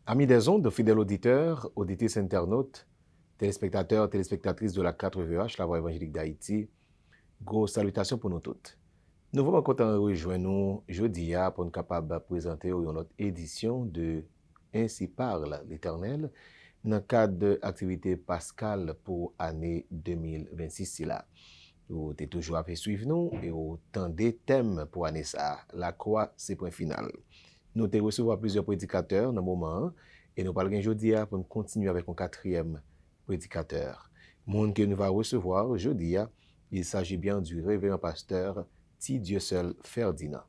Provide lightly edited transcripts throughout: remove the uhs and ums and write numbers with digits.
Amis des ondes, fidèles auditeurs, auditrices internautes, téléspectateurs, téléspectatrices de la 4VH, la Voix évangélique d'Haïti, grosse salutations pour nous toutes. Nous sommes contents de rejoindre nous jeudi pour nous capables de présenter notre édition de Ainsi parle l'Éternel dans le cadre de l'activité pascale pour l'année 2026. Vous êtes toujours à suivre nous et autant des thèmes pour l'année ça. La croix, c'est point final. Nous avons reçu plusieurs prédicateurs dans le moment et nous parlons aujourd'hui pour nous continuer avec un quatrième prédicateur. Le monde que nous allons recevoir aujourd'hui, il s'agit bien du révérend pasteur Dieu seul Ferdinand.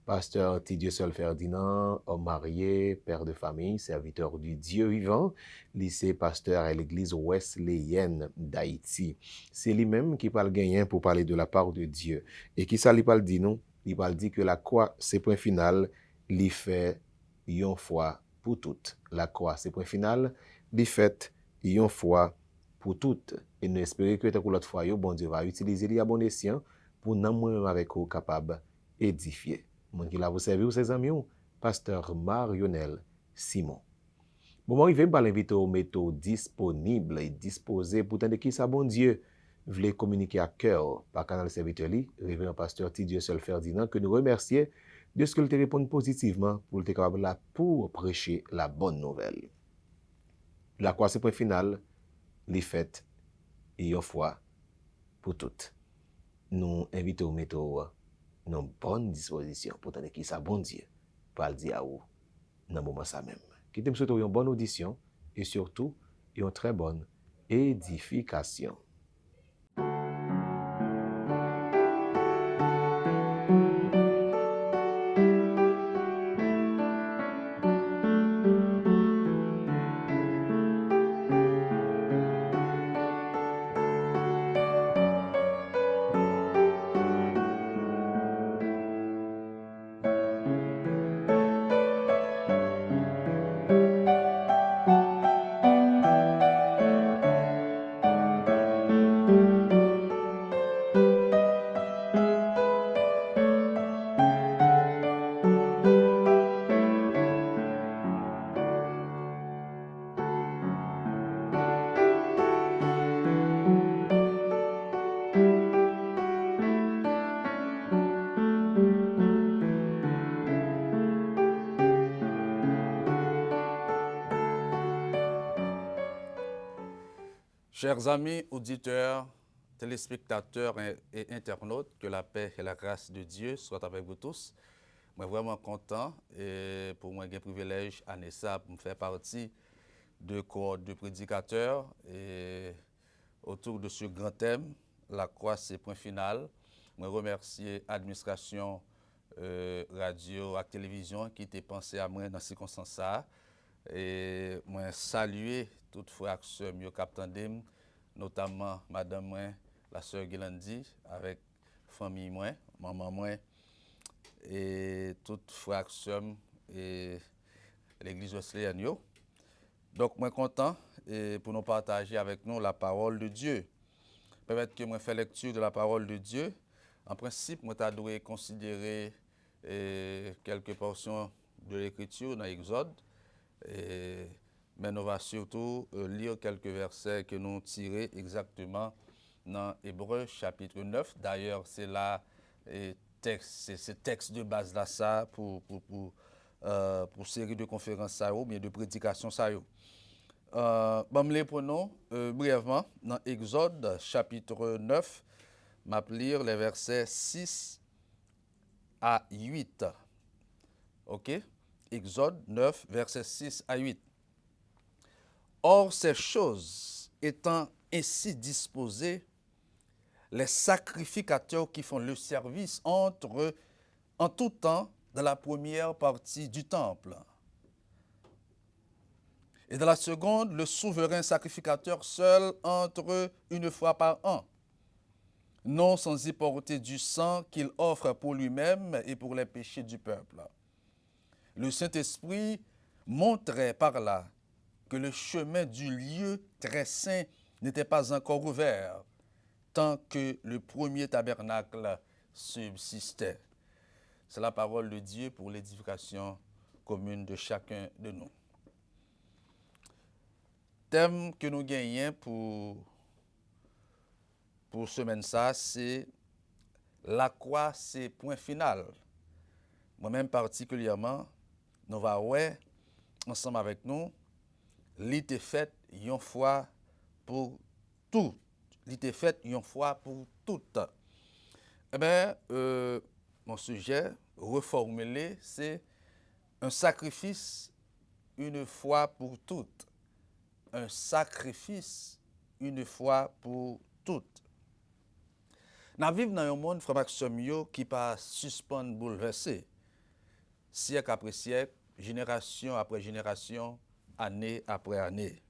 Pasteur Dieu seul Ferdinand, homme marié, père de famille, serviteur du Dieu vivant, lycée pasteur à l'église wesleyenne d'Haïti. C'est lui-même qui parle gagnant pour parler de la part de Dieu. Et qui ça lui parle dit nous? Il parle dit que la croix, c'est point final, li fait yon fois pour toutes. La croix, c'est point final, li fait yon fois pour toutes. Et nous espérons que l'autre fois, bon Dieu va utiliser les bon escient pour nous même avec vous capable édifier. Mon qui la vous servir ses amis, pasteur Marionel Simon. Bon, moi, il va l'inviter au métaux disponible et disposé pour tendre qui ça, bon Dieu, voulait communiquer à cœur par canal serviteur, révérend pasteur Dieu seul Ferdinand, que nous remercions de ce qu'il te répond positivement pour le capable là pour prêcher la bonne nouvelle. La croix, c'est point final, les fêtes, et une fois pour toutes. Nous invitons au métaux dans bonne disposition pour tendre qui ça, bon Dieu, pour le dire à vous dans le moment ça même. Qui te souhaite une bonne audition et surtout une très bonne édification. Chers amis, auditeurs, téléspectateurs et internautes, que la paix et la grâce de Dieu soient avec vous tous. Je suis vraiment content et pour moi, j'ai un privilège à Nessa pour me faire partie de corps de prédicateurs et autour de ce grand thème, la croix, c'est point final. Je remercie l'administration radio et télévision qui était pensé à moi dans ces circonstances. Et moi saluer toute frère et sœur qui captandem, notamment madame moi, la sœur Guilandi avec famille moi, maman moi et toute frère et sœur et l'église wesleyenne yo. Donc moi content et pour nous partager avec nous la parole de Dieu. Permettre que moi faire lecture de la parole de Dieu. En principe, moi t'a dois considérer quelques portions de l'écriture dans Exode. Mais nous allons surtout lire quelques versets que nous tirés exactement dans Hébreux chapitre 9. D'ailleurs, c'est là c'est ce texte de base là ça pour série de conférences ça ou bien de prédications ça yo. Bon, les prenons brièvement dans Exode chapitre 9, m'a lire les versets 6 à 8. OK? Exode 9, versets 6 à 8. Or, ces choses étant ainsi disposées, les sacrificateurs qui font le service entrent en tout temps dans la première partie du temple. Et dans la seconde, le souverain sacrificateur seul entre une fois par an, non sans y porter du sang qu'il offre pour lui-même et pour les péchés du peuple. Le Saint-Esprit montrait par là que le chemin du lieu très saint n'était pas encore ouvert, tant que le premier tabernacle subsistait. C'est la parole de Dieu pour l'édification commune de chacun de nous. thème que nous gagnons pour semaine ça, c'est la croix, c'est point final. Moi-même particulièrement, nous va ouais ensemble avec nous, l'ité fait une fois pour tout. L'ité fait une fois pour toutes. Eh bien, mon sujet reformulé, c'est un sacrifice une fois pour toutes. Un sacrifice une fois pour toutes. Nous vivons dans un monde, frère Maxime, qui pas suspend, bouleversé. Siècle après siècle, génération après génération, année après année.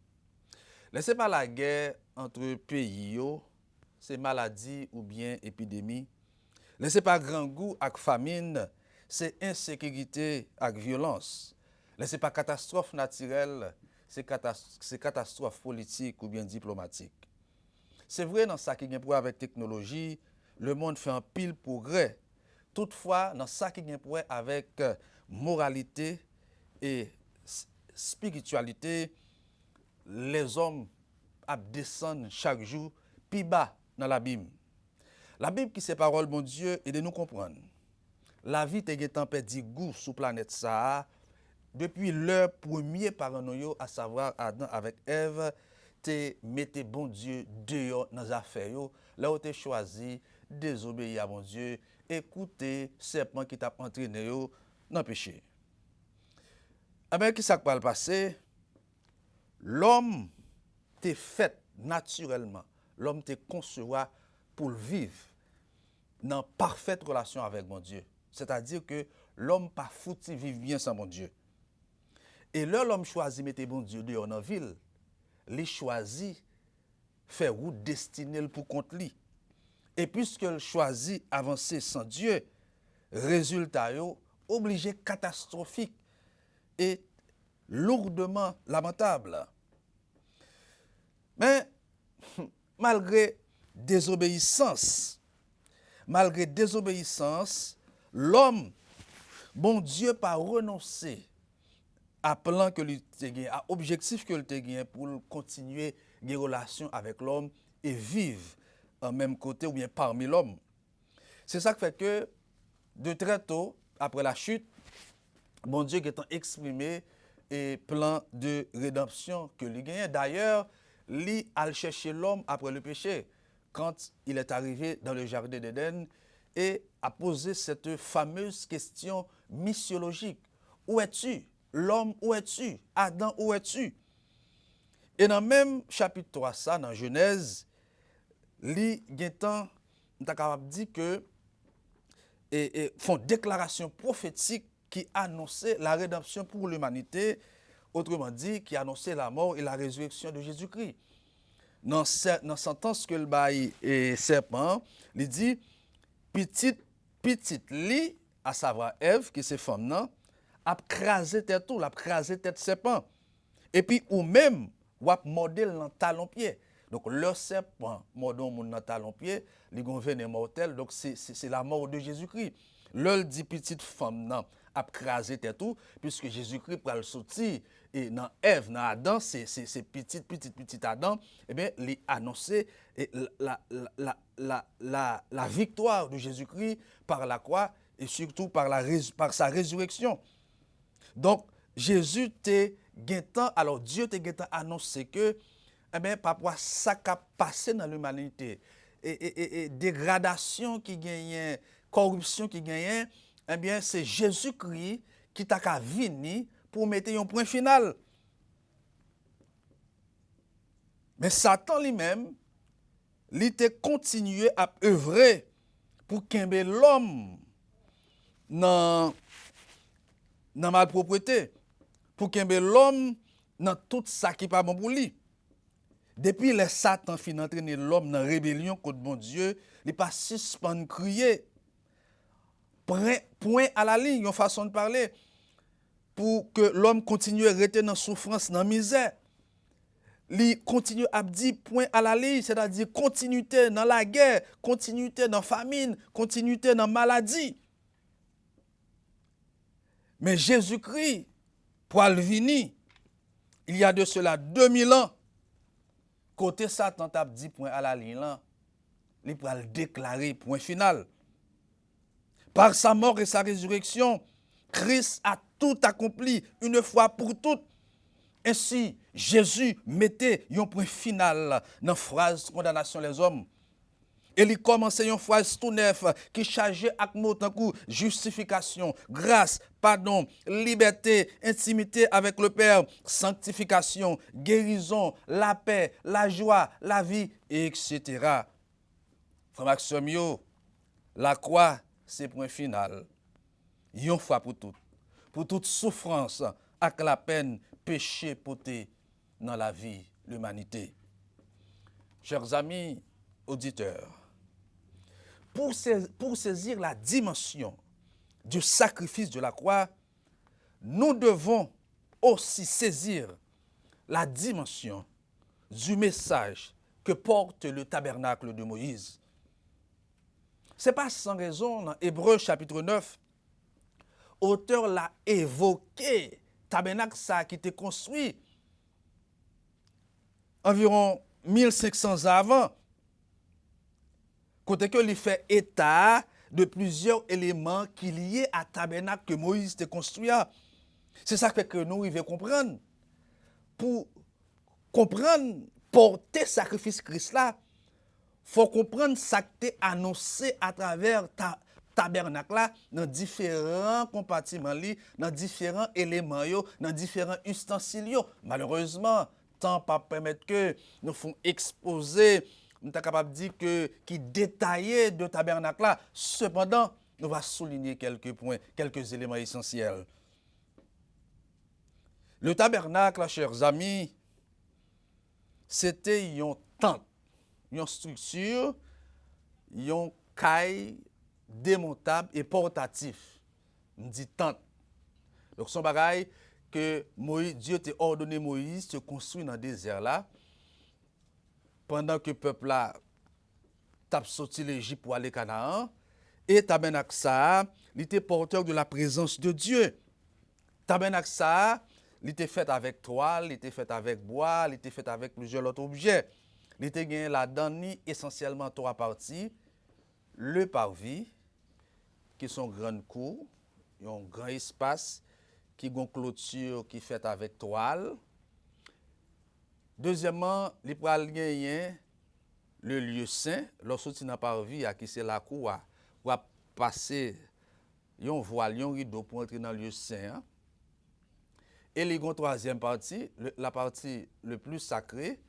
Laissez pas la guerre entre pays, c'est maladie ou bien épidémie. Laissez pas grand goût avec famine, c'est insécurité avec violence. Laissez pas catastrophe naturelle, c'est catastrophe politique ou bien diplomatique. C'est vrai dans ça qui vient pour avec technologie, le monde fait un pile progrès. Toutefois, dans ça qui vient pour avec moralité et spiritualité, les hommes descendent chaque jour plus bas dans la Bible. La Bible qui c'est parole bon Dieu et de nous comprendre. La vie te getan perdu goût sous planète ça depuis l'heure premier par nous à savoir Adam avec Ève te mettez bon Dieu dehors dans affaires yo là où te choisi désobéir à bon Dieu écouter serpent qui t'a entraîné yo dans péché. Eh bien, qui ça va le passer? L'homme t'est fait naturellement. L'homme t'est conçoit pour le vivre dans parfaite relation avec mon Dieu. C'est-à-dire que l'homme pas foutu vivre bien sans mon Dieu. Et là, l'homme choisit mettre bon Dieu dehors dans la ville. Il choisit faire route destinée pour compte lui. Et puisqu'il choisit avancer sans Dieu, résultat yo obligé catastrophique et lourdement lamentable. Mais malgré désobéissance, l'homme, bon Dieu, pas renoncé à plan que lui te gagné, à objectif que lui te gagné pour continuer des relations avec l'homme et vivre en même côté ou bien parmi l'homme. C'est ça qui fait que de très tôt, après la chute, bon Dieu qui étant exprimé et plan de rédemption que lui gagne. D'ailleurs, lui a cherché l'homme après le péché quand il est arrivé dans le jardin d'Éden et a posé cette fameuse question missiologique. Où es-tu? L'homme, où es-tu? Adam, où es-tu? Et dans le même chapitre 3, ça, dans Genèse, lui, Guétan, on est capable de dire que et font déclaration prophétique qui annonçait la rédemption pour l'humanité, autrement dit, qui annonçait la mort et la résurrection de Jésus-Christ. Dans la sentence que le bail et serpent, il dit, petite li, à savoir Ève, qui c'est femme, non, a crasé tête tout, a crasé tête serpent. Et puis, ou même, ou a mordé dans talon pied. Donc, le serpent mordant mon dans talon pied, il a un venin mortel, donc c'est la mort de Jésus-Christ. Le dit petite femme, non, a crasé tête tout, puisque Jésus-Christ pral sortir et dans Ève, dans Adam, c'est petit Adam, eh bien, il a annoncé la victoire de Jésus-Christ par la croix et surtout par sa résurrection. Donc, Jésus te guettant, alors Dieu te guettant annoncé que, eh bien, par rapport à ça qui a passé dans l'humanité, et dégradation qui gagne, corruption qui gagne, eh bien, c'est Jésus-Christ qui t'a qu'à venir pour mettre un point final. Mais Satan lui-même, il a continué à œuvrer pour qu'un l'homme dans malpropreté, pour qu'un l'homme dans tout ça qui n'est pas bon pour lui. Depuis le Satan fin entraîner l'homme dans la rébellion contre bon Dieu, il n'est pas suspend crier. Point à la ligne, une façon de parler, pour que l'homme continue à rester dans la souffrance, dans la misère. Il continue à dire point à la ligne, c'est-à-dire continuité dans la guerre, continuité dans la famine, continuité dans la maladie. Mais Jésus-Christ, pour venir, il y a de cela 2000 ans, Côté Satan t'a dit point à la ligne là, il va le déclarer point final. Par sa mort et sa résurrection, Christ a tout accompli une fois pour toutes. Ainsi, Jésus mettait un point final dans la phrase condamnation les hommes. Et il commençait une phrase tout neuf qui chargeait avec mot tant que justification, grâce, pardon, liberté, intimité avec le Père, sanctification, guérison, la paix, la joie, la vie, etc. Frère Maxime, la croix, c'est point final. Une fois pour toute souffrance, avec la peine, péché porté dans la vie, l'humanité. Chers amis auditeurs, pour saisir la dimension du sacrifice de la croix, nous devons aussi saisir la dimension du message que porte le tabernacle de Moïse. Ce n'est pas sans raison, dans Hébreux chapitre 9, l'auteur l'a évoqué, tabernacle ça qui était construit environ 1500 ans avant, côté que il fait état de plusieurs éléments qui liés à tabernacle que Moïse a construit. C'est ça que nous devons comprendre. Pour comprendre, porter sacrifice Christ là, faut comprendre ça qui est annoncé à travers tabernacle là, dans différents compartiments, dans différents éléments, dans différents ustensiles. Malheureusement, temps pas permettre que nous font exposer, nous sommes capables de dire que qui détaillé de tabernacle là. Cependant, nous allons souligner quelques points, quelques éléments essentiels. Le tabernacle, chers amis, c'était une tente, une structure, une caille démontable et portatif. On dit tente. Donc, son bagaille que Dieu t'a ordonné Moïse de construire dans le désert là, pendant que le peuple là t'a sorti l'Égypte pour aller au Canaan, et tabernacle ça, il était porteur de la présence de Dieu. Tabernacle ça, il était fait avec toile, il était fait avec bois, il était fait avec plusieurs autres objets. Il était gagné là-dedans essentiellement trois parties. Le parvis, qui sont grandes cours, un grand espace, qui a une clôture qui est faite avec toile. Deuxièmement, il peut gagner le lieu saint, lorsque tu n'as pas parvis, qui c'est la cour, ou à passer un voile, un rideau pour entrer dans le lieu saint. Et il y a une troisième partie, la partie le plus sacrée,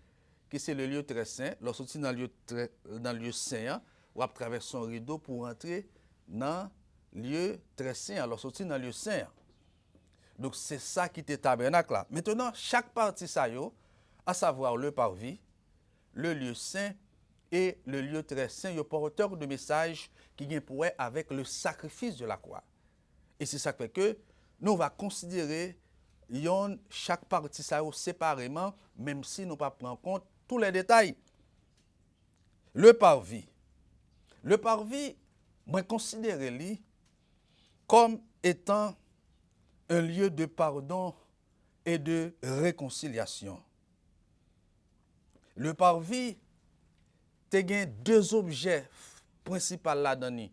qui c'est le lieu très saint. Lorsque tu es dans le lieu saint, ou à travers son rideau pour entrer dans le lieu très saint. Lorsque tu es dans le lieu saint. Donc c'est ça qui était tabernacle là. Maintenant, chaque partie ça à savoir le parvis, le lieu saint et le lieu très saint, il y a porteur de message qui vient pour avec le sacrifice de la croix. Et c'est ça qui fait que nous va considérer chaque partie ça séparément, même si nous ne pas prendre en compte tous les détails. Le parvis. Le parvis, moi considère lui comme étant un lieu de pardon et de réconciliation. Le parvis, tu as deux objets principaux là-dedans.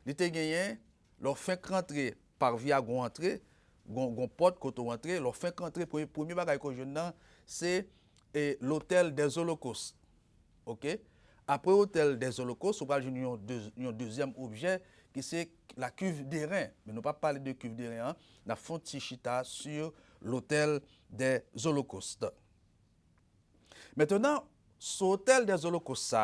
Tu as gagné, leur fin rentrer, parvis à rentrer, gon porte côté rentrer, leur fin rentrer premier bagage que je donne, c'est l'hôtel des Holocaustes. OK? Après l'hôtel des Holocaustes, on va jouer un deuxième objet qui c'est la cuve des reins. Mais nous ne pas parler de cuve des reins, la fontichita sur l'hôtel des Holocaustes. Maintenant, ce hôtel des Holocaustes,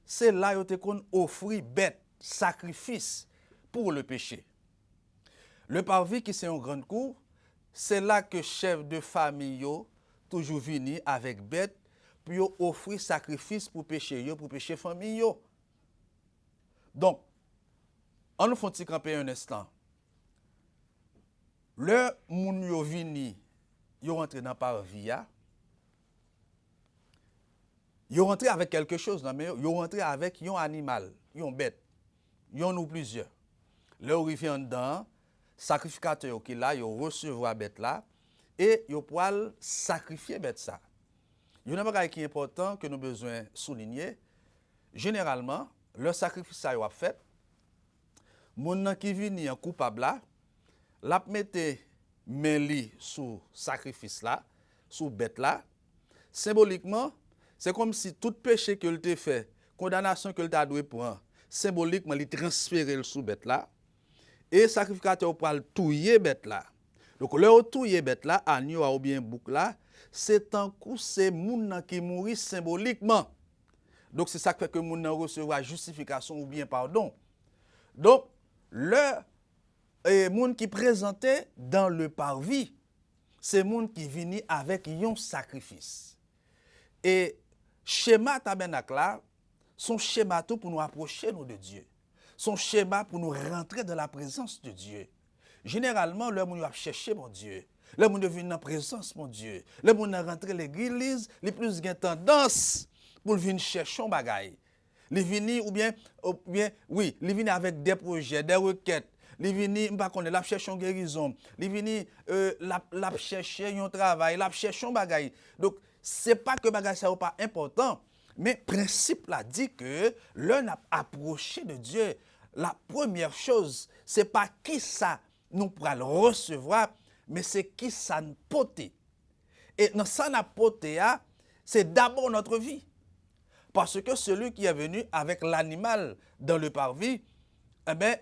c'est là où on offre bête, sacrifice pour le péché. Le parvis qui c'est en grande cour, c'est là que chef de famille toujours venu avec bête pour offrir sacrifice pour péché famille. Donc, on nous fait camper un instant. Le moun yo vini, yo rentre dans parvis, yo rentre avec quelque chose, mais yo rentre avec un animal, une bête, yon ou plusieurs. Le arrivé en dedans, sacrificateur qui là, yo recevoir bête là et yo poil sacrifier bête ça. il y a un bagage qui est important que nous avons besoin de souligner. Généralement, le sacrifice a fait, les qui viennent en coupable là, la mette main li sous sacrifice là, sous bête là. Symboliquement, c'est comme si tout péché que tu fait, condamnation que tu as dû prendre, symboliquement, il transférer sous bête là. Et sacrificateur pour touiller bête là. Donc, le touiller bête là, agneau ou bien bouc là, c'est un coup, c'est moun qui mourit symboliquement. Donc, c'est ça qui fait que moun recevra justification ou bien pardon. Donc, le moun qui présentait dans le parvis, c'est moun qui vient avec un sacrifice. Et schéma tabernacle là, son schéma tout pour nous approcher nous de Dieu. Son schéma pour nous rentrer dans la présence de Dieu. Généralement, le monde va chercher mon Dieu. Le monde vient dans la présence mon Dieu. Le monde rentre à l'église, les plus gain tendance pour venir chercher un bagaille. Les venir ou bien oui, les venir avec des projets, des requêtes. Les venir pas connaît la chercher une guérison. Les venir la chercher un travail, la chercher un bagaille. Donc c'est pas que bagaille ça pas important. Mais le principe là dit que l'un a approché de Dieu. La première chose, c'est pas qui ça nous pourra le recevoir, mais c'est qui ça nous porte. Et dans ça nous porte, c'est d'abord notre vie. Parce que celui qui est venu avec l'animal dans le parvis, eh bien,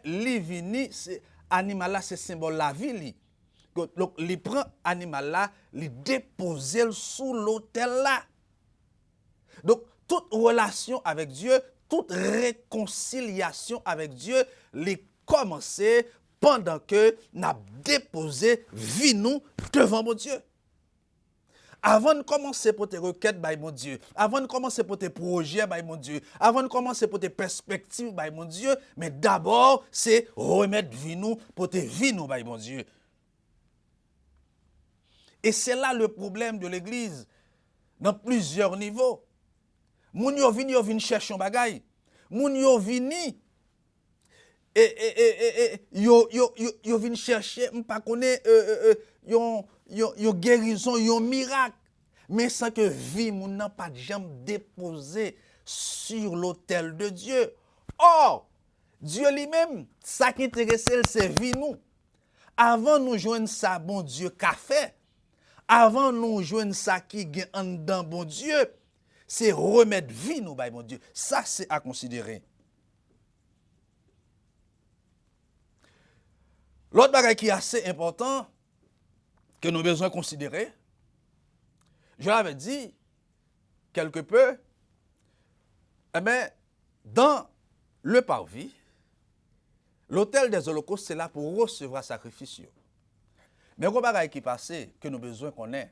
l'animal là, c'est symbole de la vie. Donc, il prend l'animal là, il dépose sous l'autel là. Donc, toute relation avec Dieu, toute réconciliation avec Dieu, les commencer pendant que nous avons déposé vie nous devant mon Dieu. Avant de commencer pour tes requêtes, by mon Dieu, avant de commencer pour tes projets, by mon Dieu, avant de commencer pour tes perspectives, by mon Dieu, mais d'abord, c'est remettre vie nous pour tes vie nous, by mon Dieu. Et c'est là le problème de l'Église, dans plusieurs niveaux. Moun yo vini chercher un bagay. Moun yo vini yo vini chercher m'pa connait yon guérison, yon miracle, mais sans que vie moun nan pas jamais déposé sur l'autel de Dieu. Or, Dieu lui-même, ça qui intéresse c'est vie nous. Avant nous joindre ça bon Dieu qu'a fait, avant nous joindre ça qui gen en dedans bon Dieu, c'est remettre vie nous, mon Dieu. Ça, c'est à considérer. L'autre bagage qui est assez important, que nous avons besoin de considérer, je l'avais dit quelque peu, eh bien, dans le parvis, l'autel des holocaustes, c'est là pour recevoir sacrifice. Mais le bagage qui est passé, que nous avons besoin qu'on ait,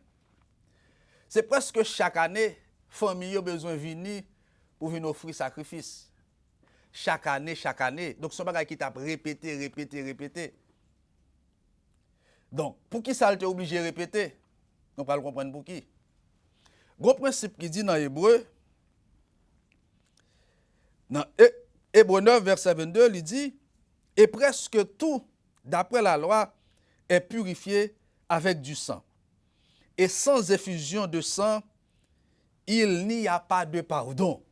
c'est presque chaque année, famille a besoin de venir pour venir offrir sacrifice. Chaque année. Donc, c'est un bagage qui t'a répété. Donc, pour qui ça t'est obligé de répéter? On va le comprendre pour qui. Gros principe qui dit dans Hébreu, dans Hébreu 9, verset 22, il dit, et presque tout, d'après la loi, est purifié avec du sang. Et sans effusion de sang, il n'y a pas de pardon.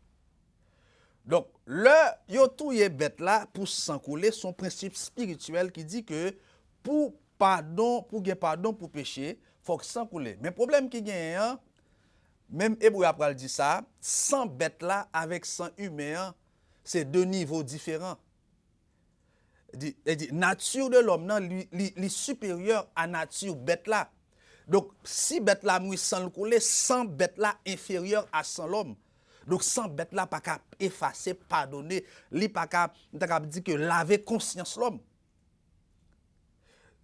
Donc, le yotouye bête là, pour sang couler, son principe spirituel qui dit que pour gagner pardon pour péché, il faut que sang couler. Mais le problème qui gagne, même Hébreu après dit ça, sang bête là avec sang humain, c'est deux niveaux différents. Il dit, nature de l'homme, est supérieure à nature bête là. Donc, si bête là mouille sans le couler, sans bête là inférieur à sans l'homme. Donc, sans bête là, pas qu'à effacer, pardonner, li pas qu'à dire que laver conscience l'homme.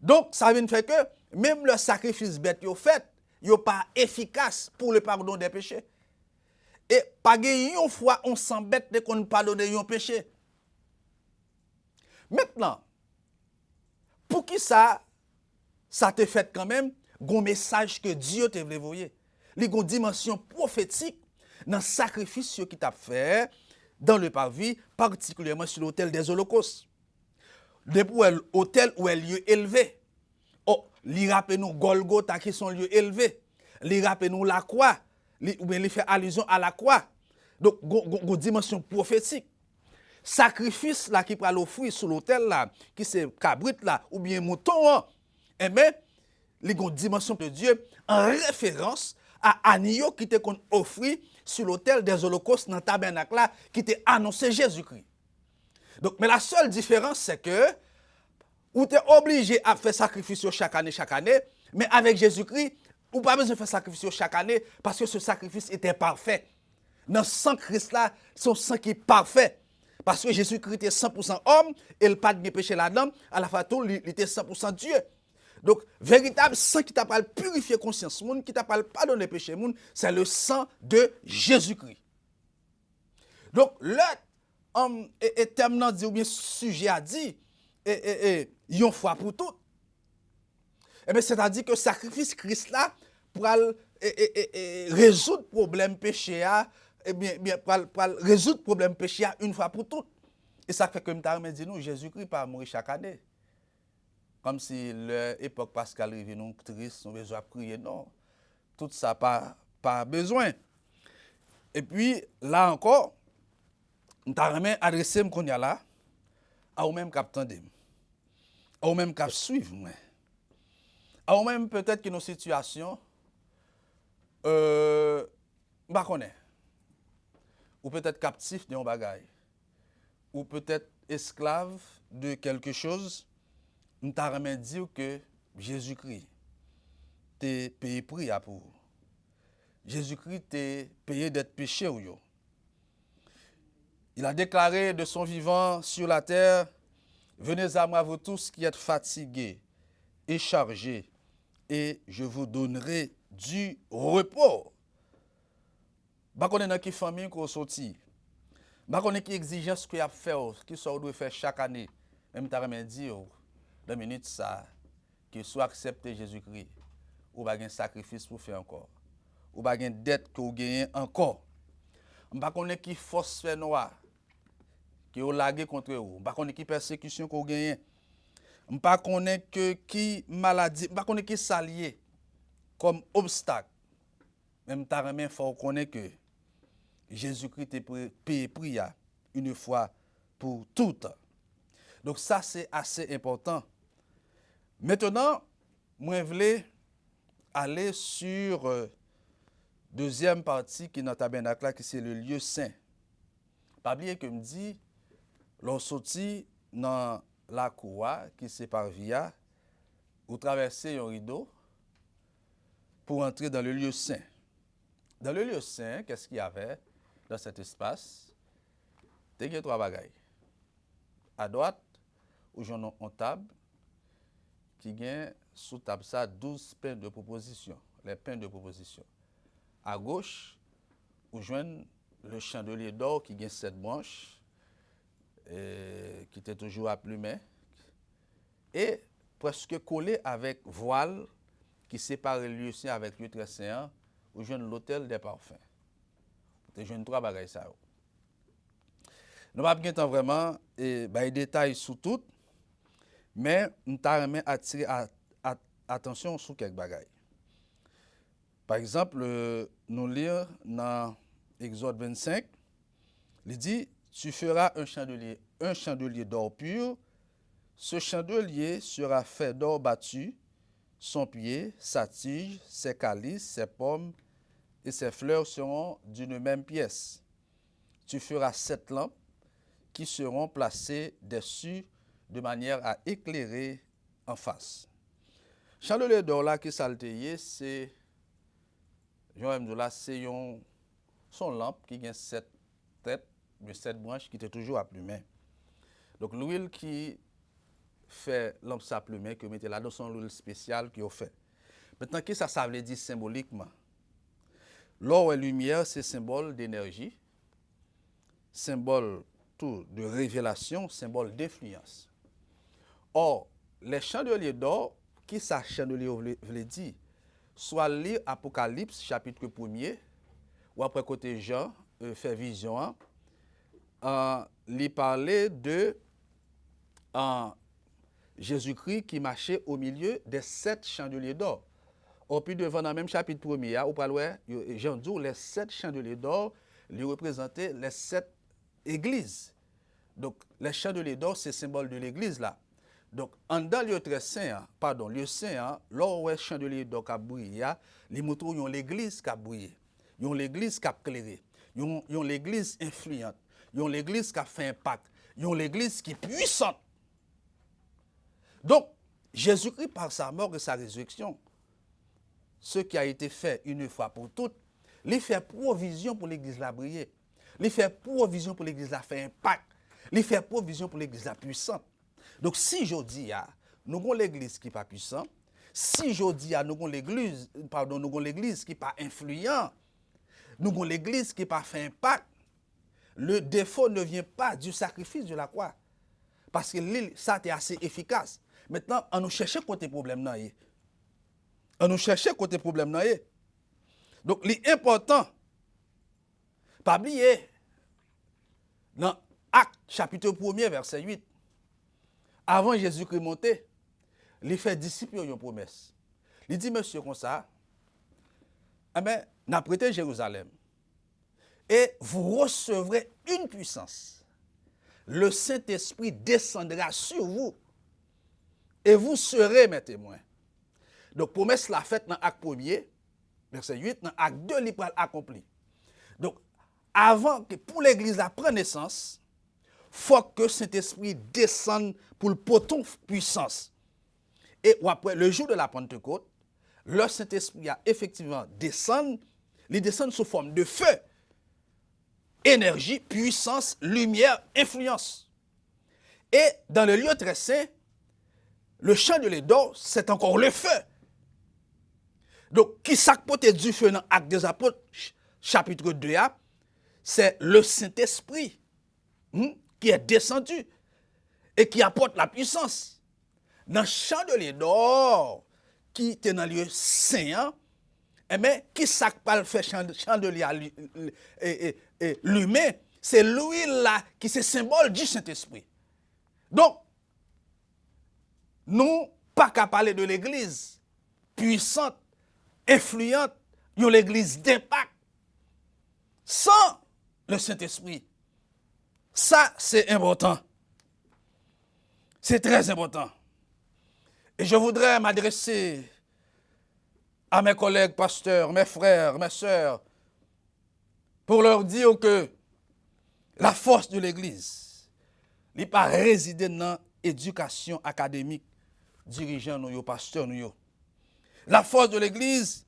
Donc, ça veut dire que même le sacrifice bête yo fait, yo pas efficace pour le pardon des péchés. Et pas une fois on s'embête de qu'on pardonne un péché. Maintenant, pour qui ça te fait quand même un message que Dieu te voulait envoyer. Il y a une dimension prophétique dans le sacrifice qui t'a fait dans le parvis, particulièrement sur l'autel des holocaustes. Depuis l'autel où est lieu élevé. Oh, il rappelle nous Golgotha qui sont lieux élevés. Il rappelle nous la croix. ou bien il fait allusion à la croix. Donc, une dimension prophétique. Sacrifice là qui pral offrir sur l'autel là, qui c'est cabrit là, ou bien mouton, hein, eh bien, il y a une dimension de Dieu en référence à Agneau qui était offert sur l'autel des holocaustes dans le tabernacle là, qui était annoncé Jésus-Christ. Donc, mais la seule différence, c'est que ou tu es obligé à faire sacrifice chaque année, mais avec Jésus-Christ, ou pas besoin de faire sacrifice chaque année parce que ce sacrifice était parfait. Dans le sang Christ là, son sang qui est parfait. Parce que Jésus-Christ était 100% homme, et le pas de péché là-dedans, à la fin tout, il était 100% Dieu. Donc, véritable sang qui t'a pas purifié conscience, qui t'a pas pardonné péché, c'est le sang de Jésus-Christ. Donc, le terme dit, ou bien sujet a dit, une fois pour toutes. Eh bien, c'est-à-dire que le sacrifice Christ là, pour résoudre le problème péché, pour résoudre le problème péché une fois pour toutes. Et ça fait que je dis nous, Jésus-Christ pas mourir chaque année. Comme si l'époque pascale arrivait, nous triste, nous besoin de prier. Non, tout ça pas besoin. Et puis, là encore, nous avons adressé qu'on y a là, à vous-même qui attendez, à vous-même qui suivez, à vous-même peut-être que nos situations, bah connaît, ou peut-être captif de un bagage, ou peut-être esclave de quelque chose, nous t'avons dit que Jésus-Christ t'a payé prix pour. Jésus-Christ t'a payé d'être péché ou yo. Il a déclaré de son vivant sur la terre, venez à moi vous tous qui êtes fatigués et chargés, et je vous donnerai du repos. Ba connait dans qui famille qu'on sorti. Ba connait qui exigence qu'il a fait, qui soit doit faire chaque année. Même t'as même dit dans minute ça que soit accepter Jésus-Christ ou pas un sacrifice pour faire encore. Ou pas une dette que vous gagnez encore. Ba connait qui force fait noir qui vous lagué contre vous. Ba connait qui persécution que vous gagnez. Ba connait que qui maladie, ba connait qui s'allier comme obstacle. Même t'as même faut connaître que Jésus-Christ est payé prix une fois pour toutes. Donc ça c'est assez important. Maintenant, moi je voulais aller sur deuxième partie qui est dans le tabernacle qui c'est le lieu saint. Pas oublier que me dit l'on sorti dans la cour qui c'est par via ou traverser un rideau pour entrer dans le lieu saint. Dans le lieu saint, qu'est-ce qu'il y avait dans cet espace? Il y a trois bagailles. À droite, où j'en ai une table qui gagne sous table ça 12 pains de proposition, les pains de proposition. À gauche, où j'en le chandelier d'or qui gagne 7 branches, qui était toujours à plumet, et presque collé avec voile qui sépare le lieu saint avec le lieu très saint, où j'en l'autel des parfums. Vous avez trois bagailles ça. Nous ne pouvons pas vraiment les détails sur tout, mais nous avons attiré attention sur quelques bagailles. Par exemple, nous lisons dans Exode 25, il dit, tu feras un chandelier d'or pur, ce chandelier sera fait d'or battu, son pied, sa tige, ses calices, ses pommes et ses fleurs seront d'une même pièce. Tu feras 7 lampes qui seront placées dessus de manière à éclairer en face. Chandelier d'or là qui salteye, c'est son lampe qui a 7 têtes, 7 branches qui étaient toujours à plumet. Donc l'huile qui fait lampe à plumet que mettez là dans son huile spéciale qui est fait. Maintenant qu'est-ce que ça veut dire symboliquement? L'or et lumière, c'est symbole d'énergie, symbole tout de révélation, symbole d'influence. Or, les chandeliers d'or, qui ça chandelier veut dire? Soit lire Apocalypse chapitre 1er, ou après côté Jean, fait vision, lui parler de Jésus-Christ qui marchait au milieu des 7 chandeliers d'or. Au plus devant, dans le même chapitre 1er, ou pas loin, Jean dit, les 7 chandeliers d'or, lui représentaient les 7 églises. Donc, les chandeliers d'or, c'est symbole de l'église là. Donc, en dans le très saint, pardon, le saint, là où les chandeliers d'or qui brillent, les motos ont l'église qui a brillé. Ils ont l'église qui a éclairé. Ils ont l'église influente. Ils ont l'église qui a fait impact. Ils ont l'église qui est puissante. Donc, Jésus-Christ, par sa mort et sa résurrection, ce qui a été fait une fois pour toutes, il fait provision pour l'église la briller. Il fait provision pour l'église la faire impact. Il fait provision pour l'église la puissante. Donc, si je dis, nous avons l'église qui n'est pas puissante, si je dis, nous avons l'église qui n'est pas influente, nous avons l'église qui n'est pas fait impact, le défaut ne vient pas du sacrifice de la croix. Parce que ça est assez efficace. Maintenant, on nous cherche côté problème. On nous cherche côté problème. Donc, l'important, pas oublier, dans Actes, chapitre 1er, verset 8, avant Jésus-Christ monté, il fait disciples une promesse. Il dit, monsieur, comme ça, eh bien, n'a prêté Jérusalem. Et vous recevrez une puissance. Le Saint-Esprit descendra sur vous. Et vous serez mes témoins. Donc, promesse la faite dans Acte 1er, verset 8, dans Acte 2, il va accompli. Donc, avant que pour l'Église à prendre naissance, il faut que Saint-Esprit descende pour le poton puissance. Et après, le jour de la Pentecôte, le Saint-Esprit a effectivement descendu, il descend sous forme de feu, énergie, puissance, lumière, influence. Et dans le lieu très saint, le chandelier d'or, c'est encore le feu. Donc, qui s'accote du feu dans Actes des Apôtres, chapitre 2, c'est le Saint-Esprit qui est descendu et qui apporte la puissance. Dans le chandelier d'or, qui était dans le lieu saint, eh bien, qui s'accote le fait chandelier l'humain, c'est l'huile là qui est symbole du Saint-Esprit. Donc, nous, pas qu'à parler de l'église puissante, influente, une l'église d'impact, sans le Saint-Esprit. Ça, c'est important. C'est très important. Et je voudrais m'adresser à mes collègues pasteurs, mes frères, mes sœurs, pour leur dire que la force de l'église n'est pas résider dans l'éducation académique dirigeants nous, pasteurs nous. La force de l'église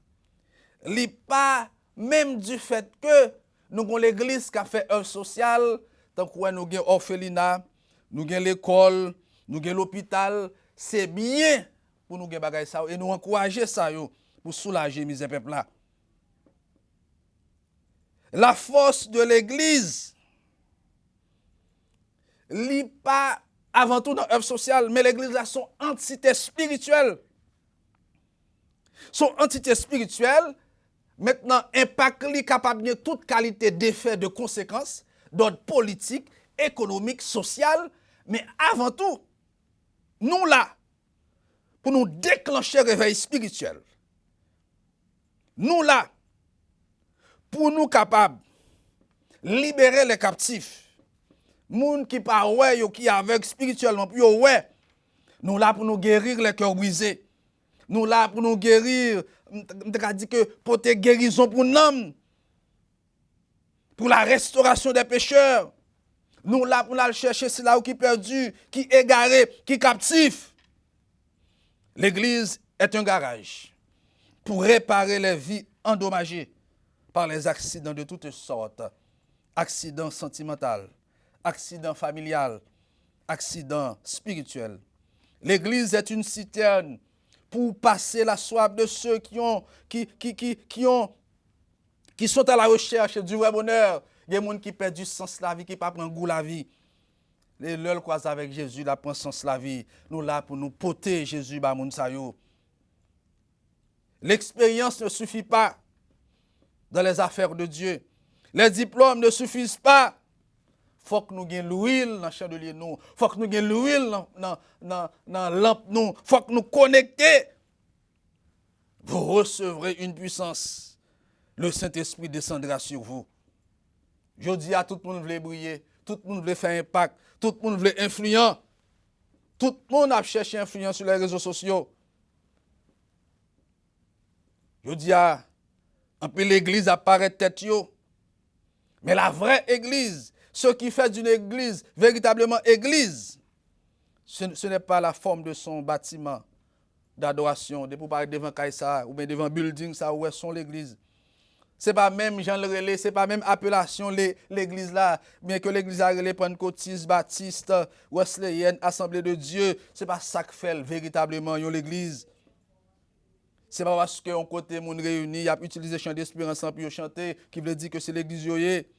n'est pas même du fait que nous avons l'église qui a fait œuvre sociale, tant que nous avons orphelinat, nous avons l'école, nous avons l'hôpital, c'est bien pour nous gagner ça et nous encourager ça pour soulager les misères peuple là. La force de l'église n'est pas avant tout dans l'œuvre sociale, mais l'église a son entité spirituelle. Son entité spirituelle, maintenant, impact li capable de toute qualité d'effet, de conséquences, d'ordre politique, économique, social, mais avant tout, nous là, pour nous déclencher le réveil spirituel. Nous là, pour nous capables de libérer les captifs. Moun qui pas ouais yo qui avec spirituellement yo ouais. Nous là pour nous guérir les cœurs brisés. Nous là pour nous guérir, on dit que pour te guérison pour l'homme. Pour la restauration des pécheurs. Nous là pour aller chercher c'est là qui perdu, qui égaré, qui captif. L'église est un garage pour réparer les vies endommagées par les accidents de toutes sortes. Accidents sentimentaux, accidents familiaux, accidents spirituels. L'église est une citerne pour passer la soif de ceux qui sont à la recherche du vrai bonheur. Il y a des gens qui perdent du sens de la vie, qui ne prennent pas goût la vie. Les leurs croisent avec Jésus, la prend sens la vie. Nous là pour nous porter Jésus ba moun sa yo. L'expérience ne suffit pas dans les affaires de Dieu. Les diplômes ne suffisent pas. Faut que nous ayons l'huile dans le chandelier nous. Faut que nous ayons l'huile dans la lampe nous. Faut que nous connections vous recevrez une puissance. Le Saint-Esprit descendra sur vous. Je dis à tout le monde veut briller, tout le monde veut faire impact, tout le monde veut influent. Tout le monde a cherché influence sur les réseaux sociaux. Je dis à un peu l'église apparaît tête yo. Mais la vraie église, ce qui fait d'une église véritablement église, ce n'est pas la forme de son bâtiment d'adoration, de pour parler devant Kaïsa ou bien devant building ça où est son l'église. C'est pas même Jean le relais, c'est pas même appellation l'église là, bien que l'église a relais pentecôtiste, baptiste, wesleyenne, assemblée de Dieu, c'est pas ça que fait véritablement l'église. C'est pas parce que on côté moun réuni, y a utilisé chant d'espérance pour chanter qui veut dire que c'est l'église yoyé.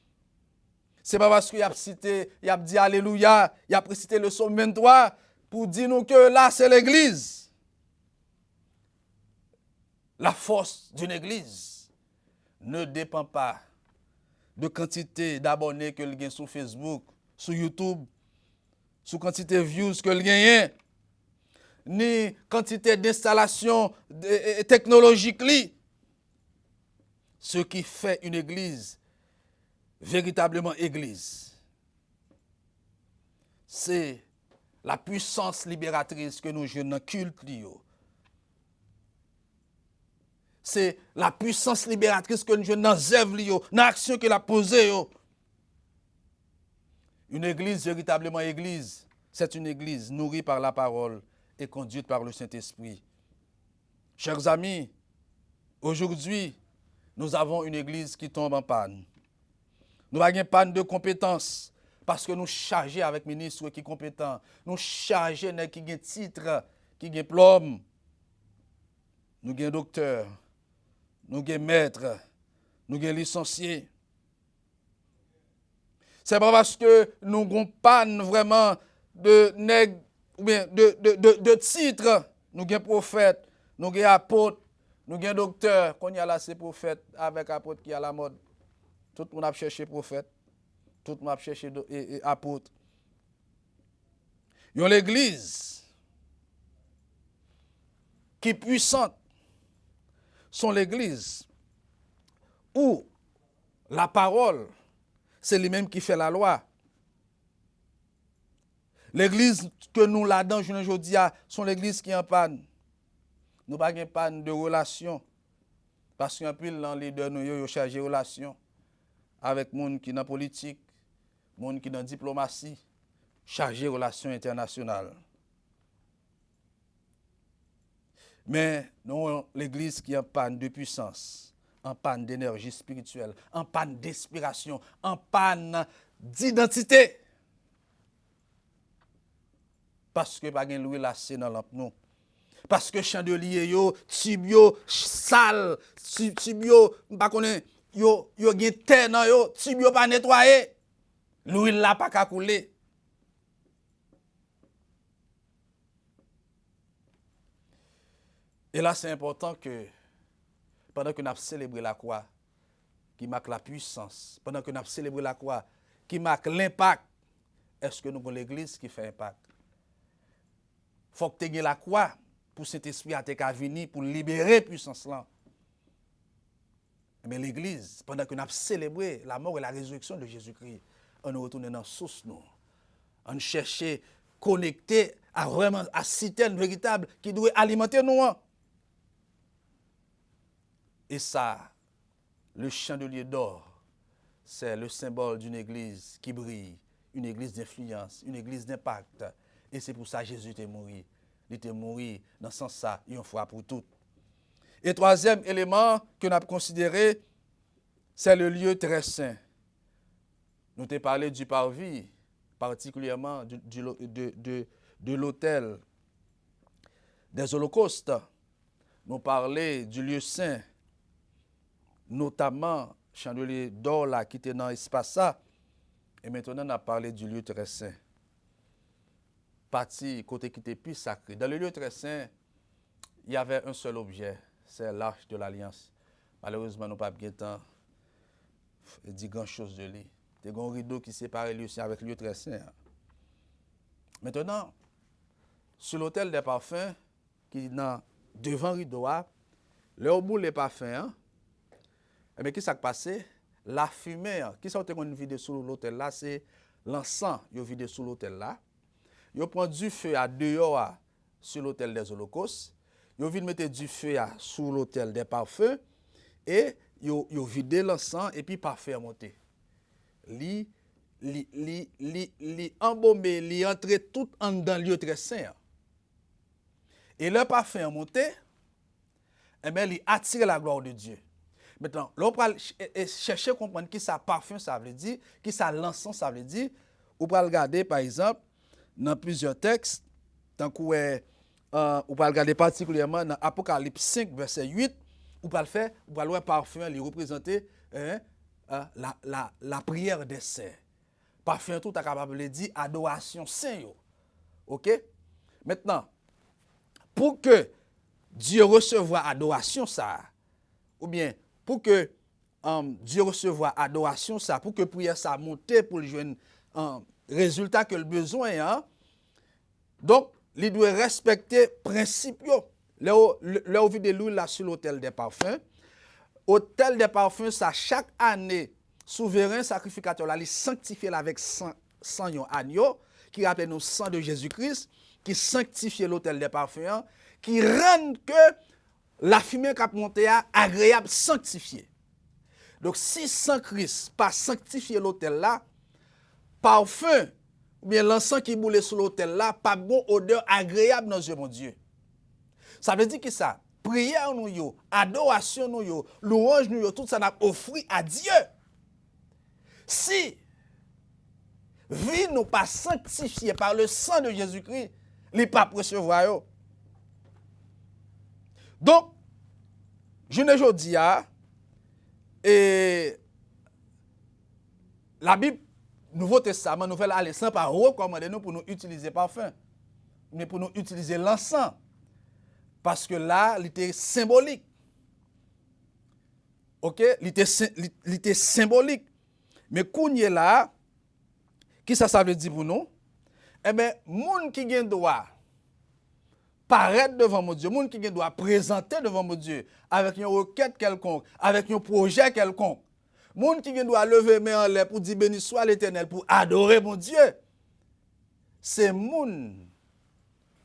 C'est pas parce qu'il y a cité, il a dit alléluia, il a cité le psaume 23 pour dire nous que là c'est l'église. La force d'une église ne dépend pas de quantité d'abonnés que le gagne sur Facebook, sur YouTube, sur quantité de views que le gagne, ni quantité d'installation technologique. Ce qui fait une église, véritablement église, c'est la puissance libératrice que nous jouons dans le culte. C'est la puissance libératrice que nous jouons dans les œuvres, dans l'action qu'il a posée. Une église, véritablement église, c'est une église nourrie par la parole et conduite par le Saint-Esprit. Chers amis, aujourd'hui, nous avons une église qui tombe en panne. Nous avons une panne de compétences parce que nous chargeons avec ministre qui est compétent. Nous chargeons qui ont titre, qui ont diplôme. Nous avons docteur, nous avons maître, nous avons licencié. C'est pas parce que nous n'avons pas vraiment de titre. Nous avons prophète, nous avons apôtre, nous avons docteur. Qu'on y a là, c'est prophète avec apôtre qui est à la mode. Tout le monde a cherché prophète, tout le monde a cherché apôtre. Il y a l'église qui est puissante. Sont l'église où la parole, c'est lui-même qui fait la loi. L'église que nous là-dedans, je ne dis pas, sont l'église qui est en panne. Nous n'avons pas de panne de relation. Parce qu'un peu, dans les deux, nous avons chargé de relation avec les gens qui sont dans la politique, les gens qui sont dans la diplomatie, chargé de relations internationales. Mais nous, l'église qui est en panne de puissance, en panne d'énergie spirituelle, en panne d'inspiration, en panne d'identité. Parce que pas de louer la scène dans lampe nous. Parce que chandelier yo, tibio sale, tibio pas connait yo gen terre nan yo, tibio pas nettoyé. L'huile là pas ka couler. Et là, c'est important que, pendant que nous avons célébré la croix, qui marque la puissance, pendant que nous avons célébré la croix, qui marque l'impact, est-ce que nous avons l'église qui fait impact? Il faut que tu aies la croix pour cet esprit à te venir, pour libérer la puissance là. Mais l'église, pendant que nous avons célébré la mort et la résurrection de Jésus-Christ, on nous retourne dans la source, nous. On cherche à connecter à vraiment à citerne véritable qui doit alimenter nous. Et ça, le chandelier d'or, c'est le symbole d'une église qui brille, une église d'influence, une église d'impact. Et c'est pour ça que Jésus était mort. Il était mort dans ce sens-là, une fois pour toutes. Et troisième élément que nous avons considéré, c'est le lieu très saint. Nous avons parlé du parvis, particulièrement de l'autel des holocaustes. Nous parlé du lieu saint, notamment chandelier d'or là qui était dans l'espace ça. Et maintenant, on a parlé du lieu très saint. Partie côté qui était plus sacré. Dans le lieu très saint, il y avait un seul objet, c'est l'arche de l'alliance. Malheureusement, nous n'avons pas bien temps de dire grand-chose de lui. Il y a un rideau qui sépare le lieu saint avec le lieu très saint. Maintenant, sur l'autel des parfums, qui est devant le rideau, Le boule parfum, hein? Eh bien, qui s'est passé? La fumée, qui sont vidé sous l'hôtel là, c'est l'encens, ils vidé sous l'hôtel là. Ils prend du feu à dehors sur l'hôtel des Holocaustes. Ils viennent mettre du feu sous l'hôtel des parfums et ils vidé l'encens et puis parfum monté. Li embaumé, li entré tout en dans lieu très saint. Et le parfum monté, eh bien, il attire la gloire de Dieu. Maintenant, l'on va chercher à comprendre qui ça parfum ça veut dire, qui ça l'encens ça veut dire. On va regarder par exemple dans plusieurs textes, tant qu'on on va regarder particulièrement dans Apocalypse 5 verset 8, on va le faire, on va le parfum il représenter la prière des saints. Parfum tout est capable de dire adoration saint. OK? Maintenant, pour que Dieu recevra adoration ça, ou bien pour que Dieu recevra adoration ça, pour que prière ça monte pour le joindre résultat que le besoin hein. Donc il doit respecter principe yo. Là où vide l'huile là sur l'autel des parfums. Autel des parfums ça chaque année souverain sacrificateur là il sanctifie avec sang yon agneau qui rappelle nous sang de Jésus-Christ qui sanctifie l'autel des parfums qui rend que la fumée qui a monté agréable sanctifiée. Donc si sans Christ pas sanctifier l'autel là, parfum ou bien l'encens qui boule sur l'autel là, pas bon odeur agréable dans yeux mon Dieu. Ça veut dire que ça, prière nous yo, adoration nous yo, louange nous yo, tout ça n'a offert à Dieu. Si vie nous pas sanctifiée par le sang de Jésus-Christ, il pas recevoir yo. Donc, je ne dis pas, et la Bible, Nouveau Testament, Nouvelle Alliance, pas recommander nous pour nous utiliser parfum, mais pour nous utiliser l'encens. Parce que là, il était symbolique. OK? Il était symbolique. Mais quand il est là, qui ça veut dire pour nous? Eh bien, moun qui gen droit paraître devant mon Dieu, moun qui doit présenter devant mon Dieu avec une requête quelconque, avec un projet quelconque. Moun qui doit lever main en l'air pour dire béni soit l'Éternel, pour adorer mon Dieu. C'est moun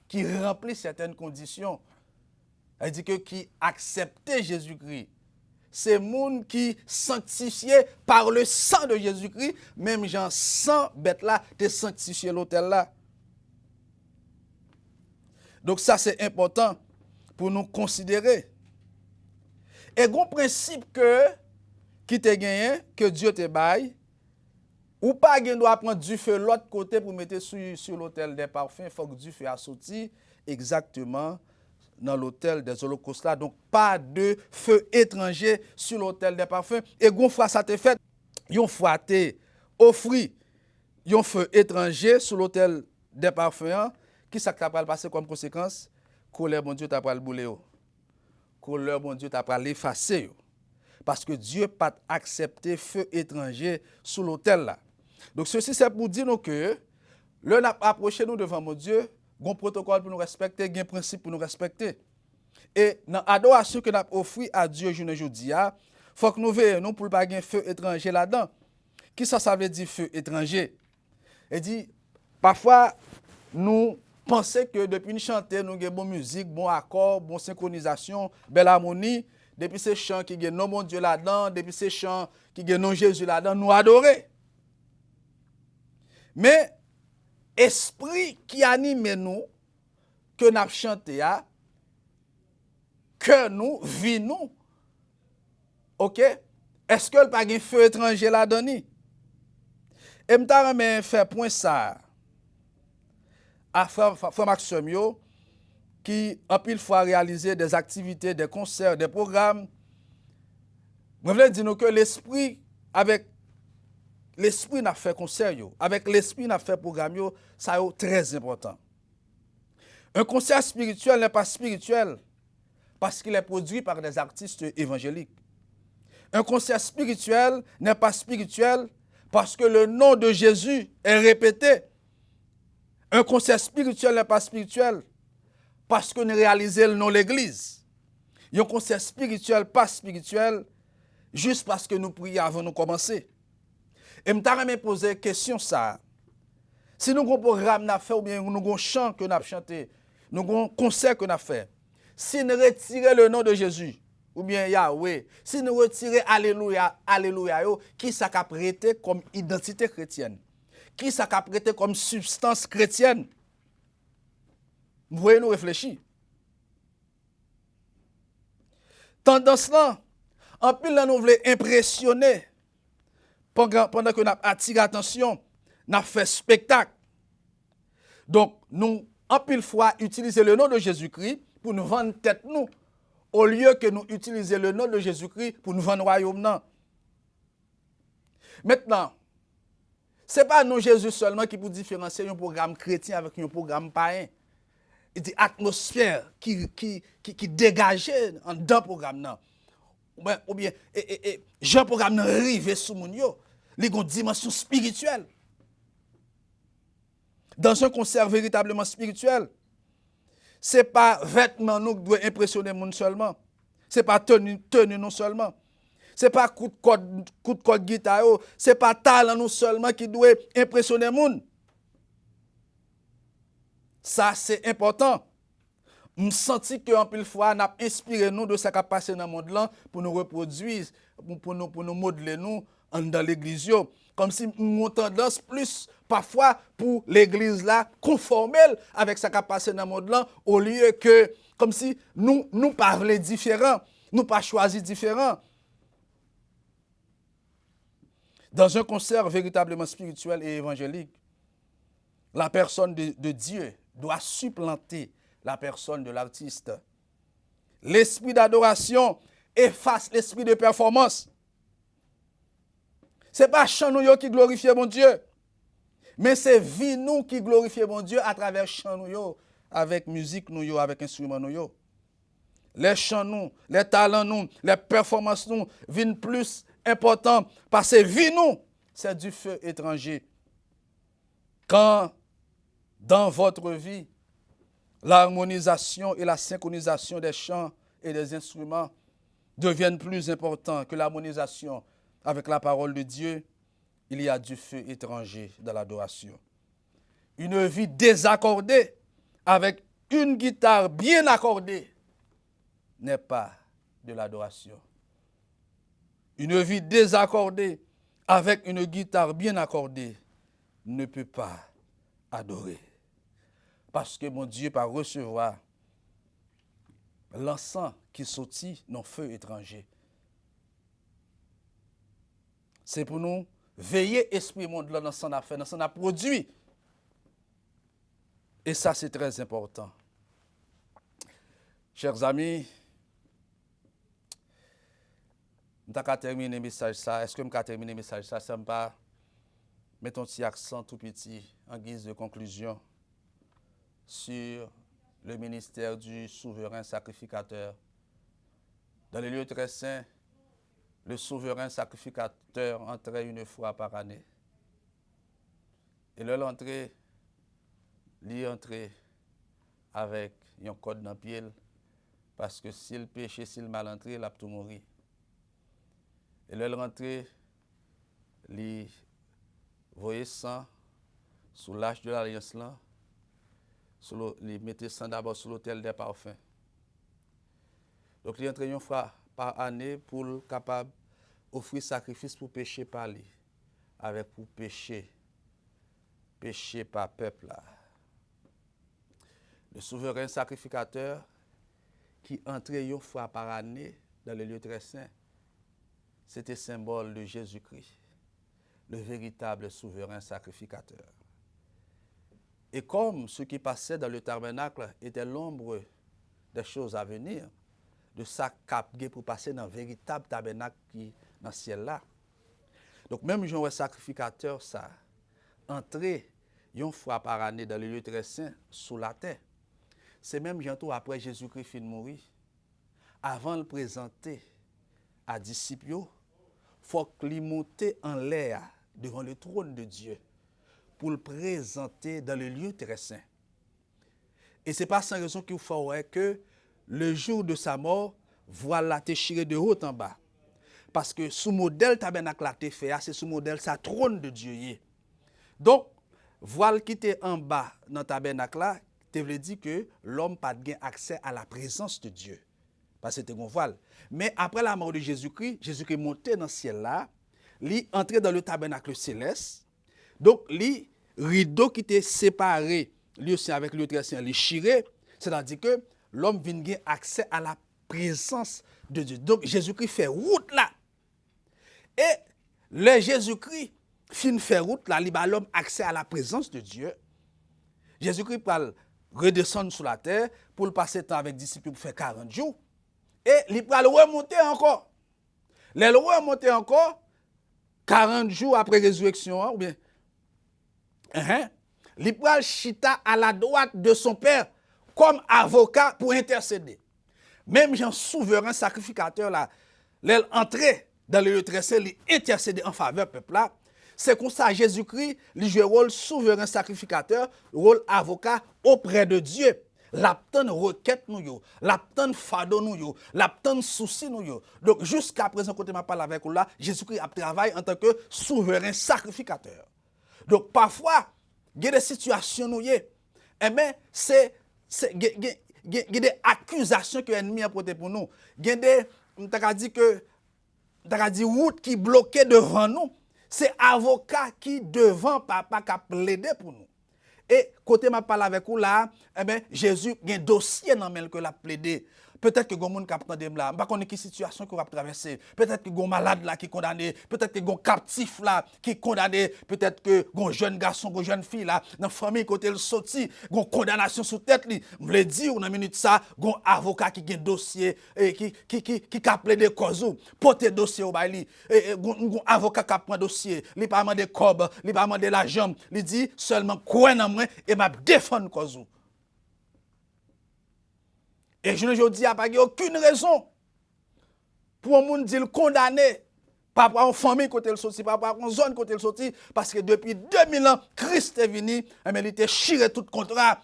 qui remplit certaines conditions. Elle dit que qui acceptait Jésus-Christ. C'est moun qui sanctifié par le sang de Jésus-Christ, même Jean 100 bêtes là, te sanctifié l'autel là. Donc ça c'est important pour nous considérer. Et un principe qui te gagné, que Dieu te baille, ou pas gen doit prendre du feu l'autre côté pour mettre sur l'autel des parfums, il faut que du feu a sorti exactement dans l'autel des holocaustes là. Donc pas de feu étranger sur l'autel des parfums. Et gon fois ça te fait, yon fois te offri yon feu étranger sur l'autel des parfums. Qui ça t'a pas passer comme conséquence? Colère bon Dieu t'a pas le bouler. Colère bon Dieu t'a pas l'effacer. Parce que Dieu pas accepté feu étranger sous l'autel là. Donc ceci c'est pour dire nous que le n'a approché nous devant mon Dieu, gon protocole pour nous respecter, gon principe pour nous respecter. Et dans l'adoration que nous avons offert à Dieu aujourd'hui, faut que nous veillions nous pour pas gen feu étranger là-dedans. Qui ça veut dire feu étranger? Il dit parfois nous pensons que depuis une chanter, nous avons bonne musique, bon accord, bonne synchronisation, belle harmonie. Depuis ces chants qui ont non mon Dieu là-dedans, depuis ces chants qui ont non Jésus là-dedans, nous adorer. Mais esprit qui anime nous, que nous chanté, que nous, vie nous, ok? Est-ce que le pas un feu étranger là-dedans? Et je vais faire point ça à Frère Maxime, qui a pile fois réalisé des activités, des concerts, des programmes. Je veux dire que l'esprit, avec l'esprit n'a fait concert, avec l'esprit n'a fait programme, ça est très important. Un concert spirituel n'est pas spirituel parce qu'il est produit par des artistes évangéliques. Un concert spirituel n'est pas spirituel parce que le nom de Jésus est répété. Un concert spirituel n'est pas spirituel parce qu'on réalise le nom de l'Église. un concert spirituel, pas spirituel, juste parce que nous prions avant de commencer. Et je me poser la question ça. Si nous avons un programme à faire, ou bien nous avons un chant que nous avons chanté, nous avons un concert que nous avons fait, si nous retirons le nom de Jésus, ou bien Yahweh, si nous retirons Alléluia, Alléluia, qui ça a prêté comme identité chrétienne? Qui ça a prêté comme substance chrétienne? Vous voyez nous réfléchir. Tendance là, en pile là nous voulons impressionner pendant que nous attiré l'attention, nous avons fait spectacle. Donc, nous, en pile fois, utiliser le nom de Jésus-Christ pour nous vendre tête nous, au lieu que nous utiliser le nom de Jésus-Christ pour nous vendre royaume. Non. Maintenant, ce n'est pas nous Jésus seulement qui peut différencier un programme chrétien avec un programme païen. Il y a une atmosphère qui dégageait dans le programme. Non. Ou bien, Jean programme arrivé sous mon yo, il y a une dimension spirituelle. Dans un concert véritablement spirituel, ce n'est pas vêtements nous qui doit impressionner les gens seulement. Ce n'est pas tenue nous seulement. Ce n'est pas coup de code guitare, ce n'est pas talent nous seulement qui doit impressionner les gens. Ça, c'est important. Je sens que en pile fois, nous avons inspiré nous de ce qui a passé dans le monde là pour nous reproduire, pour nous modeler nous dans l'église. Comme si nous avons tendance plus parfois pour l'église là conformer avec ce qui a passé dans le monde là, au lieu que, comme si nous parlions différents, nous pas choisi différents. Dans un concert véritablement spirituel et évangélique, la personne de Dieu doit supplanter la personne de l'artiste. L'esprit d'adoration efface l'esprit de performance. Ce n'est pas chant nous qui glorifie mon Dieu, mais c'est vie nous qui glorifie mon Dieu à travers chant nous, avec musique nous, avec instrument nous. Les chants nous, les talents nous, les performances nous viennent plus importants parce que vie nous, c'est du feu étranger. Quand dans votre vie, l'harmonisation et la synchronisation des chants et des instruments deviennent plus importants que l'harmonisation avec la parole de Dieu, il y a du feu étranger dans l'adoration. Une vie désaccordée avec une guitare bien accordée n'est pas de l'adoration. Une vie désaccordée avec une guitare bien accordée ne peut pas adorer. Parce que mon Dieu va recevoir l'encens qui sortit dans le feu étranger. C'est pour nous veiller esprit monde là dans son affaire, dans son produit. Et ça, c'est très important. Chers amis, je vais terminer le message ça. Est-ce que je vais terminer le message ça? Ça me pas mettre un petit accent tout petit en guise de conclusion sur le ministère du souverain sacrificateur. Dans les lieux très saints, le souverain sacrificateur entrait une fois par année. Et là, l'entrée, il entrait avec un code dans le pied, parce que s'il péché, s'il mal entré, il a tout mourir. Et là, l'entrée, il voyait sang sous l'âge de l'alliance là. Il mettait ça d'abord sur l'autel des parfums. Donc, il entrait une fois par année pour capable offrir sacrifice pour pécher par lui, avec pour pécher par peuple là. Le souverain sacrificateur qui entrait une fois par année dans le lieu très saint, c'était symbole de Jésus-Christ, le véritable souverain sacrificateur. Et comme ce qui passait dans le tabernacle était l'ombre des choses à venir, de ça capé pour passer dans le véritable tabernacle qui est dans le ciel là. Donc même un sacrificateur, ça, entrer une fois par année dans le lieu très saint sous la terre. C'est même bientôt après Jésus-Christ fin de mourir. Avant de le présenter à disciples, il faut qu'il monte en l'air devant le trône de Dieu pour le présenter dans le lieu très saint. Et ce n'est pas sans raison qu'il faut que le jour de sa mort, voile là te chiré de haut en bas. Parce que sous modèle tabernacle là te fait, c'est sous modèle sa trône de Dieu. Donc, voile qui était en bas dans le tabernacle là, te veut dire que l'homme pas de accès à la présence de Dieu. Parce que c'était un voile. Mais après la mort de Jésus-Christ, Jésus-Christ est monté dans le ciel là, il est entré dans le tabernacle céleste. Donc, les rideaux qui étaient séparés, lui aussi avec le très saint, les chirés, c'est-à-dire que l'homme vient gagner accès à la présence de Dieu. Donc, Jésus-Christ fait route là. Et le Jésus-Christ fin faire route là, il a l'homme accès à la présence de Dieu. Jésus-Christ parle redescendre sur la terre pour le passer temps avec les disciples pour faire 40 jours. Et il va le remonter encore. Il remonter encore 40 jours après résurrection, ou bien, il va chita à la droite de son Père comme avocat pour intercéder. Même Jean souverain sacrificateur là, l'entrée dans le lieu très saint, il intercéder en faveur du peuple là. C'est comme ça Jésus-Christ, il joue rôle souverain sacrificateur, rôle avocat auprès de Dieu. L'aptan requête nous yo, l'aptan fado nous yo, l'aptan souci nous yo. Donc jusqu'à présent quand je parle avec vous là, Jésus-Christ a travaillé en tant que souverain sacrificateur. Donc parfois, il y a des situations nous y, mais c'est il y a des accusations que l'ennemi a portées pour nous. Il y a des routes qui bloquées devant nous. C'est avocat qui devant papa qui a plaidé pour nous. Et côté m'a parlé avec vous là, Jésus a un dossier dans lequel il a plaidé. Peut-être que quelqu'un qui a pris là, je ne sais pas quelle situation qu'on va traverser. Peut-être que un malade là qui est condamné, peut-être que un captif là qui est condamné, peut-être que un jeune garçon, une jeune fille là, dans la famille côté le sorti, une condamnation sous tête li. Je voulais dire dans minute ça, un avocat qui a un dossier et qui a plaidé cause ou porter dossier au bail, un avocat qui a pris un dossier, il pas demander cob, il pas demander l'argent, il dit seulement quoi dans moi et m'a défendre cause ou. Et je ne dis pas qu'il n'y a aucune raison pour un monde dire condamné, pas pour une famille côté le sorti, pas pour une zone côté le sorti, parce que depuis 2000 ans, Christ est venu, il était chiré tout contrat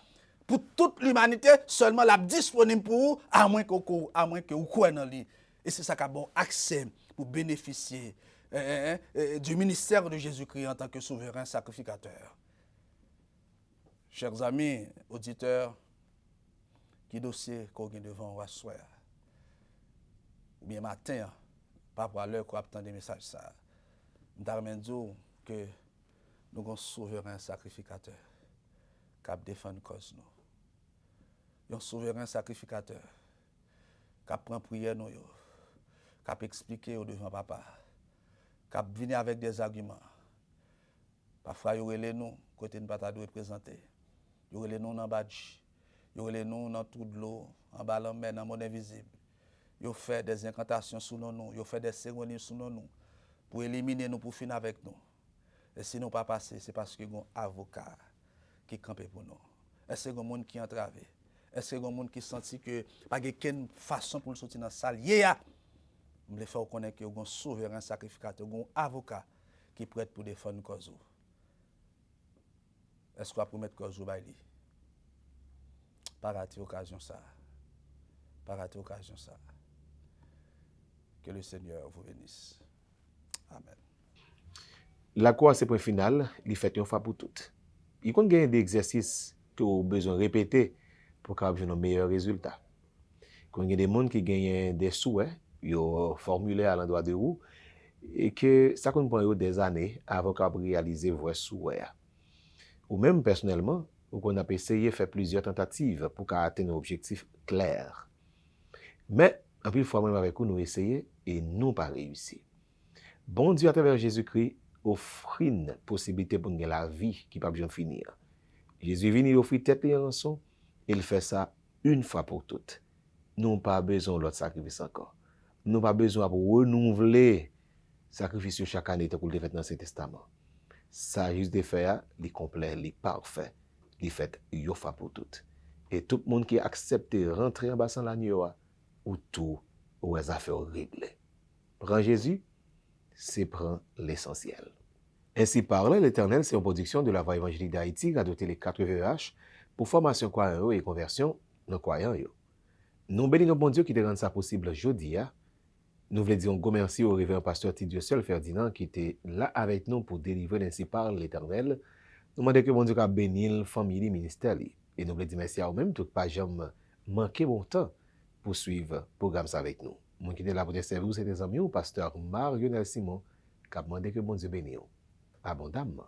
pour toute l'humanité, seulement la disponible pour vous, à moins que vous croyez dans lui. Et c'est ça qui a bon accès pour bénéficier du ministère de Jésus-Christ en tant que souverain sacrificateur. Chers amis, auditeurs, qui dossier qu'on a devant ou à soir, ou bien matin, par rapport à l'heure qu'on attend des messages, ça, je dire que nous avons un souverain sacrificateur qui a défendu cause nous. Un souverain sacrificateur qui prend prière nous, qui a expliqué au devant papa, qui a venu avec des arguments. Parfois, il y a nous, côté de pas représenter. Il y a nous dans badge. Yo les nous dans tout de l'eau, en bas la mer, dans le monde invisible. Yo fait des incantations sous nous, yo fait des cérémonies sous nous, pour éliminer nous, pour finir avec nous. Et si nous pas passer, c'est parce que y a un avocat qui campe pour nous. Est-ce qu'il y a un monde qui entrave? Est-ce qu'il y a un monde qui sentit que pas de quelle façon pour le sortir dans la salle? Je voulais faire connaître qu'il y a un souverain sacrificateur, un avocat qui est prêt pour défendre une cause. Est-ce qu'on va promettre cause au baili? Pas rater l'occasion ça. Pas rater l'occasion ça. Que le Seigneur vous bénisse. Amen. La croix, c'est le point final, il fait une fois pour toutes. Il y a des exercices que vous avez besoin de répéter pour avoir un meilleur résultat. Il y a des gens qui gagnent des souhaits, ils ont formulé à l'endroit de vous, et que ça prend des années avant de réaliser vos souhaits. Ou même personnellement, on a essayé de faire plusieurs tentatives pour atteindre un objectif clair. Mais, en plus, fois même avec vous, nous essayons et nous pas réussi. Bon Dieu, à travers Jésus-Christ, offre une possibilité pour gagner la vie qui ne peut pas finir. Jésus est venu offrir tête et rançon, et il fait ça une fois pour toutes. Nous n'avons pas besoin de l'autre sacrifice encore. Nous n'avons pas besoin de renouveler le sacrifice chaque année pour le faire dans l'Ancien Testament. Ça, juste de faire, il complet, il parfait. Il fait une fois pour toutes. Et tout le monde qui accepte de rentrer en bas sans l'agneau, ou tout, ou les affaires réglées. Prends Jésus, c'est prendre l'essentiel. Ainsi parle, l'Éternel, c'est une production de la Voix évangélique d'Haïti, Radio Télé 4 VEH, pour formation croyant et conversion non croyant. Nous bénissons bon Dieu qui te rend ça possible aujourd'hui. Nous voulons dire un gros merci au révérend pasteur Tidieu Seul Ferdinand qui était là avec nous pour délivrer ainsi par l'Éternel. Nous demandons que bon Dieu a béni la famille, le ministère. Et nous voulons dire merci à vous-même, tout pas jamais manquer bon temps pour suivre le programme avec nous. Moi qui est là pour te servir, c'est des amis, au pasteur Mario Simon, qui a demandé que bon Dieu bénisse abondamment.